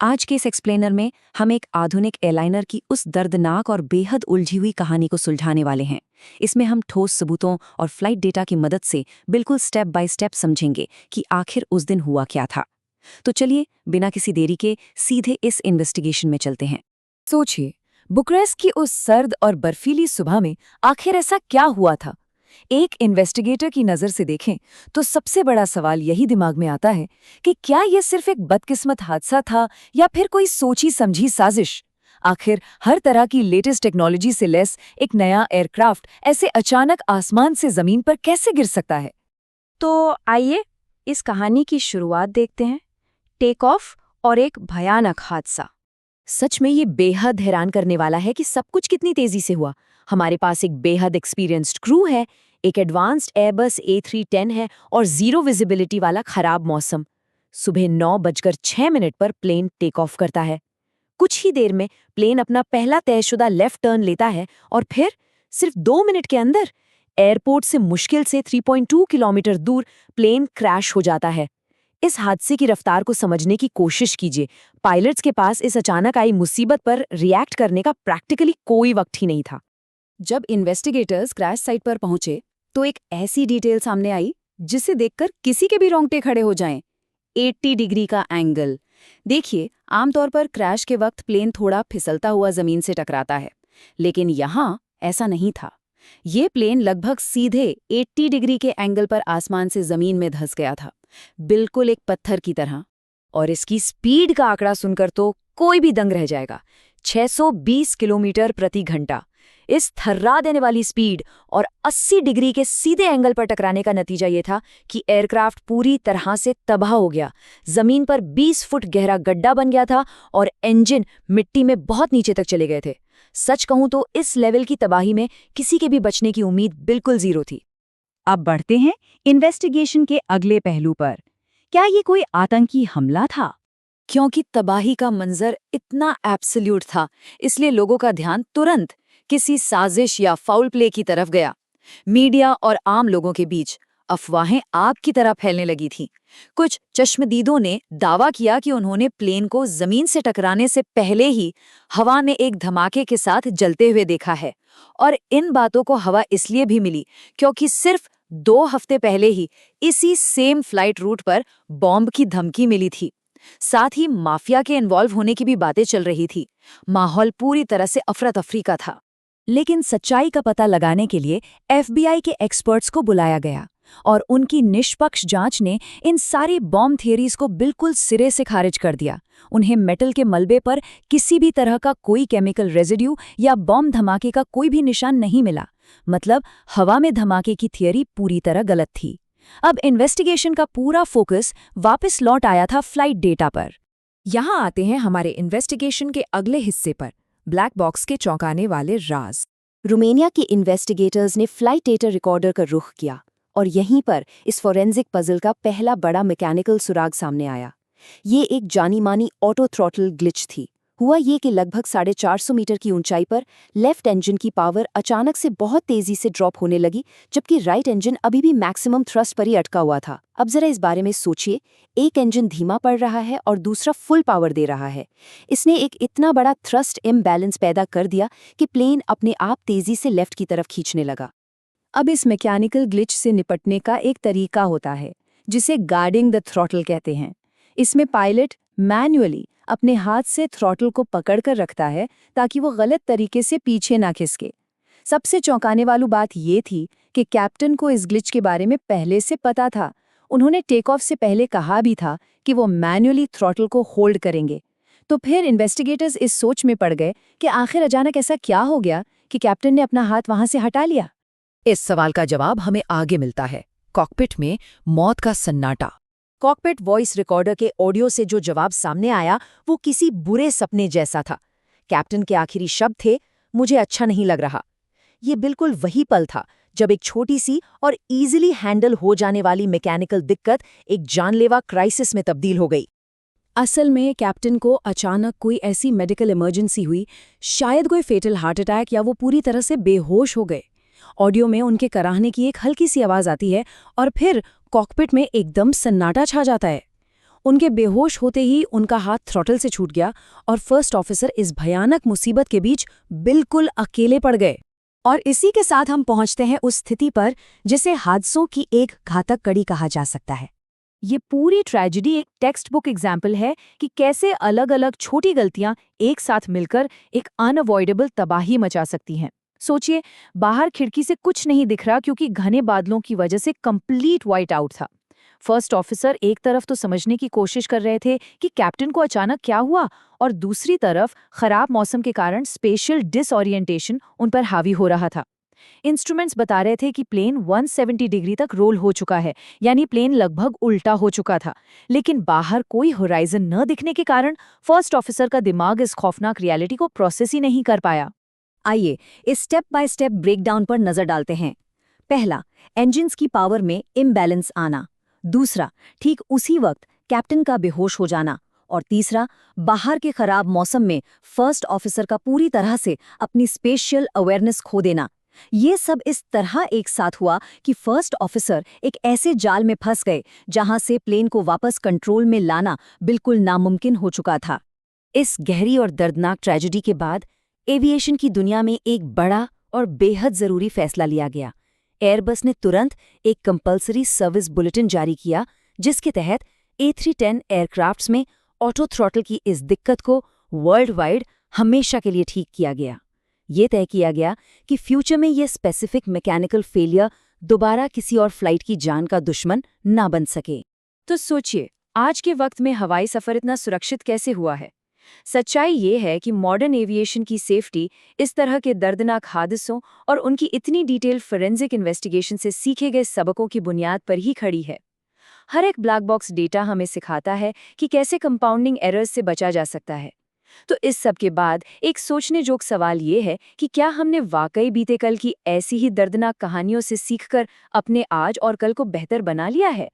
आज के इस एक्सप्लेनर में हम एक आधुनिक एयरलाइनर की उस दर्दनाक और बेहद उलझी हुई कहानी को सुलझाने वाले हैं। इसमें हम ठोस सबूतों और फ्लाइट डेटा की मदद से बिल्कुल स्टेप बाय स्टेप समझेंगे कि आखिर उस दिन हुआ क्या था। तो चलिए बिना किसी देरी के सीधे इस इन्वेस्टिगेशन में चलते हैं। सोचिए, बुकारेस्ट की उस सर्द और बर्फीली सुबह में आखिर ऐसा क्या हुआ था। एक इन्वेस्टिगेटर की नज़र से देखें तो सबसे बड़ा सवाल यही दिमाग में आता है कि क्या यह सिर्फ एक बदकिस्मत हादसा था या फिर कोई सोची समझी साजिश। आखिर हर तरह की लेटेस्ट टेक्नोलॉजी से लैस एक नया एयरक्राफ्ट ऐसे अचानक आसमान से जमीन पर कैसे गिर सकता है। तो आइए इस कहानी की शुरुआत देखते हैं। टेक ऑफ और एक भयानक हादसा। सच में ये बेहद हैरान करने वाला है कि सब कुछ कितनी तेजी से हुआ। हमारे पास एक बेहद एक्सपीरियंस्ड क्रू है, एक एडवांस्ड एयरबस A310 है और जीरो विजिबिलिटी वाला खराब मौसम। सुबह 9:06 पर प्लेन टेक ऑफ करता है। कुछ ही देर में प्लेन अपना पहला तयशुदा लेफ्ट टर्न लेता है और फिर सिर्फ 2 मिनट के अंदर एयरपोर्ट से मुश्किल से 3.2 किलोमीटर दूर प्लेन क्रैश हो जाता है। इस हादसे की रफ्तार को समझने की कोशिश कीजिए। पायलट्स के पास इस अचानक आई मुसीबत पर रिएक्ट करने का प्रैक्टिकली कोई वक्त ही नहीं था। जब इन्वेस्टिगेटर्स क्रैश साइट पर पहुंचे तो एक ऐसी डिटेल सामने आई जिसे देखकर किसी के भी रोंगटे खड़े हो जाएं। 80 डिग्री का एंगल। देखिए, आमतौर पर क्रैश के वक्त प्लेन थोड़ा फिसलता हुआ जमीन से टकराता है, लेकिन यहाँ ऐसा नहीं था। ये प्लेन लगभग सीधे 80 डिग्री के एंगल पर आसमान से जमीन में धंस गया था, बिल्कुल एक पत्थर की तरह। और इसकी स्पीड का आंकड़ा सुनकर तो कोई भी दंग रह जाएगा। 620 किलोमीटर प्रति घंटा। इस थर्रा देने वाली स्पीड और 80 डिग्री के सीधे एंगल पर टकराने का नतीजा ये था कि एयरक्राफ्ट पूरी तरह से तबाह हो गया। जमीन पर 20 फुट गहरा गड्ढा बन गया था और इंजन मिट्टी में बहुत नीचे तक चले गए थे। सच कहूं तो इस लेवल की तबाही में किसी के भी बचने की उम्मीद बिल्कुल जीरो थी। अब बढ़ते हैं इन्वेस्टिगेशन के अगले पहलू पर। क्या ये कोई आतंकी हमला था? क्योंकि तबाही का मंजर इतना एब्सोल्यूट था, इसलिए लोगों का ध्यान तुरंत किसी साजिश या फाउल प्ले की तरफ गया। मीडिया और आम लोगों के बीच अफवाहें आग की तरह फैलने लगी थीं। कुछ चश्मदीदों ने दावा किया कि उन्होंने प्लेन को जमीन से टकराने से पहले ही हवा में एक धमाके के साथ जलते हुए देखा है। और इन बातों को हवा इसलिए भी मिली क्योंकि सिर्फ 2 हफ्ते पहले ही इसी सेम फ्लाइट रूट पर बॉम्ब की धमकी मिली थी। साथ ही माफिया के इन्वॉल्व होने की भी बातें चल रही थी। माहौल पूरी तरह से अफरा तफरी का था। लेकिन सच्चाई का पता लगाने के लिए FBI के एक्सपर्ट्स को बुलाया गया और उनकी निष्पक्ष जांच ने इन सारी बॉम्ब थियरीज को बिल्कुल सिरे से खारिज कर दिया। उन्हें मेटल के मलबे पर किसी भी तरह का कोई केमिकल रेजिड्यू या बॉम्ब धमाके का कोई भी निशान नहीं मिला। मतलब हवा में धमाके की थियरी पूरी तरह गलत थी। अब इन्वेस्टिगेशन का पूरा फोकस वापस लौट आया था फ्लाइट डेटा पर। यहाँ आते हैं हमारे इन्वेस्टिगेशन के अगले हिस्से पर, ब्लैक बॉक्स के चौंकाने वाले राज। रोमानिया के इन्वेस्टिगेटर्स ने फ्लाइट डेटा रिकॉर्डर का रुख किया और यहीं पर इस फोरेंसिक पजल का पहला बड़ा मैकेनिकल सुराग सामने आया। ये एक जानी मानी ऑटो थ्रॉटल ग्लिच थी। हुआ ये कि लगभग 450 मीटर की ऊंचाई पर लेफ्ट इंजन की पावर अचानक से बहुत तेजी से ड्रॉप होने लगी, जबकि राइट इंजन अभी भी मैक्सिमम थ्रस्ट पर ही अटका हुआ था। अब जरा इस बारे में सोचिए, एक इंजन धीमा पड़ रहा है और दूसरा फुल पावर दे रहा है। इसने एक इतना बड़ा थ्रस्ट इम्बैलेंस पैदा कर दिया कि प्लेन अपने आप तेजी से लेफ्ट की तरफ खींचने लगा। अब इस मैकेनिकल ग्लिच से निपटने का एक तरीका होता है जिसे गार्डिंग द थ्रॉटल कहते हैं। इसमें पायलट मैन्युअली अपने हाथ से थ्रॉटल को पकड़कर रखता है ताकि वो गलत तरीके से पीछे ना खिसके। सबसे चौंकाने वाली बात ये थी कि कैप्टन को इस ग्लिच के बारे में पहले से पता था। उन्होंने टेक ऑफ से पहले कहा भी था कि वो मैन्युअली थ्रॉटल को होल्ड करेंगे। तो फिर इन्वेस्टिगेटर्स इस सोच में पड़ गए कि आखिर अचानक ऐसा क्या हो गया कि कैप्टन ने अपना हाथ वहां से हटा लिया। इस सवाल का जवाब हमें आगे मिलता है। कॉकपिट में मौत का सन्नाटा। कॉकपिट वॉइस रिकॉर्डर के ऑडियो से जो जवाब सामने आया वो किसी बुरे सपने जैसा था। कैप्टन के आखिरी शब्द थे, मुझे अच्छा नहीं लग रहा। ये बिल्कुल वही पल था जब एक छोटी सी और इजीली हैंडल हो जाने वाली मैकेनिकल दिक्कत एक जानलेवा क्राइसिस में तब्दील हो गई। असल में कैप्टन को अचानक कोई ऐसी मेडिकल इमरजेंसी हुई, शायद कोई फेटल हार्ट अटैक, या वो पूरी तरह से बेहोश हो गए। ऑडियो में उनके कराहने की एक हल्की सी आवाज आती है और फिर कॉकपिट में एकदम सन्नाटा छा जाता है। उनके बेहोश होते ही उनका हाथ थ्रॉटल से छूट गया और फर्स्ट ऑफिसर इस भयानक मुसीबत के बीच बिल्कुल अकेले पड़ गए। और इसी के साथ हम पहुंचते हैं उस स्थिति पर जिसे हादसों की एक घातक कड़ी कहा जा सकता है। ये पूरी ट्रेजेडी एक टेक्स्ट बुक एग्जाम्पल है कि कैसे अलग अलग छोटी गलतियां एक साथ मिलकर एक अनअवॉइडेबल तबाही मचा सकती हैं। सोचिए, बाहर खिड़की से कुछ नहीं दिख रहा क्योंकि घने बादलों की वजह से कंप्लीट वाइट आउट था। फर्स्ट ऑफिसर एक तरफ तो समझने की कोशिश कर रहे थे कि कैप्टन को अचानक क्या हुआ, और दूसरी तरफ खराब मौसम के कारण स्पेशल डिसओरिएंटेशन उन पर हावी हो रहा था। इंस्ट्रूमेंट्स बता रहे थे कि प्लेन 170 डिग्री तक रोल हो चुका है, यानी प्लेन लगभग उल्टा हो चुका था। लेकिन बाहर कोई होराइजन न दिखने के कारण फर्स्ट ऑफिसर का दिमाग इस खौफनाक रियलिटी को प्रोसेस ही नहीं कर पाया। आइए इस स्टेप बाय स्टेप ब्रेकडाउन पर नजर डालते हैं। पहला, इंजन्स की पावर में इम्बैलेंस आना। दूसरा, ठीक उसी वक्त कैप्टन का बेहोश हो जाना। और तीसरा, बाहर के खराब मौसम में फर्स्ट ऑफिसर का पूरी तरह से अपनी स्पेशियल अवेयरनेस खो देना। ये सब इस तरह एक साथ हुआ कि फर्स्ट ऑफिसर एक ऐसे जाल में फंस गए जहां से प्लेन को वापस कंट्रोल में लाना बिल्कुल नामुमकिन हो चुका था। इस गहरी और दर्दनाक ट्रेजेडी के बाद एविएशन की दुनिया में एक बड़ा और बेहद जरूरी फैसला लिया गया। एयरबस ने तुरंत एक कंपल्सरी सर्विस बुलेटिन जारी किया, जिसके तहत A310 एयरक्राफ्ट्स में ऑटो थ्रॉटल की इस दिक्कत को वर्ल्ड वाइड हमेशा के लिए ठीक किया गया। ये तय किया गया कि फ्यूचर में ये स्पेसिफिक मैकेनिकल फेलियर दोबारा किसी और फ्लाइट की जान का दुश्मन ना बन सके। तो सोचिए, आज के वक्त में हवाई सफर इतना सुरक्षित कैसे हुआ है? सच्चाई ये है कि मॉडर्न एविएशन की सेफ्टी इस तरह के दर्दनाक हादसों और उनकी इतनी डिटेल फोरेंसिक इन्वेस्टिगेशन से सीखे गए सबकों की बुनियाद पर ही खड़ी है। हर एक ब्लैक बॉक्स डेटा हमें सिखाता है कि कैसे कंपाउंडिंग एरर्स से बचा जा सकता है। तो इस सब के बाद एक सोचने जोग सवाल ये है कि क्या हमने वाकई बीते कल की ऐसी ही दर्दनाक कहानियों से सीखकर अपने आज और कल को बेहतर बना लिया है?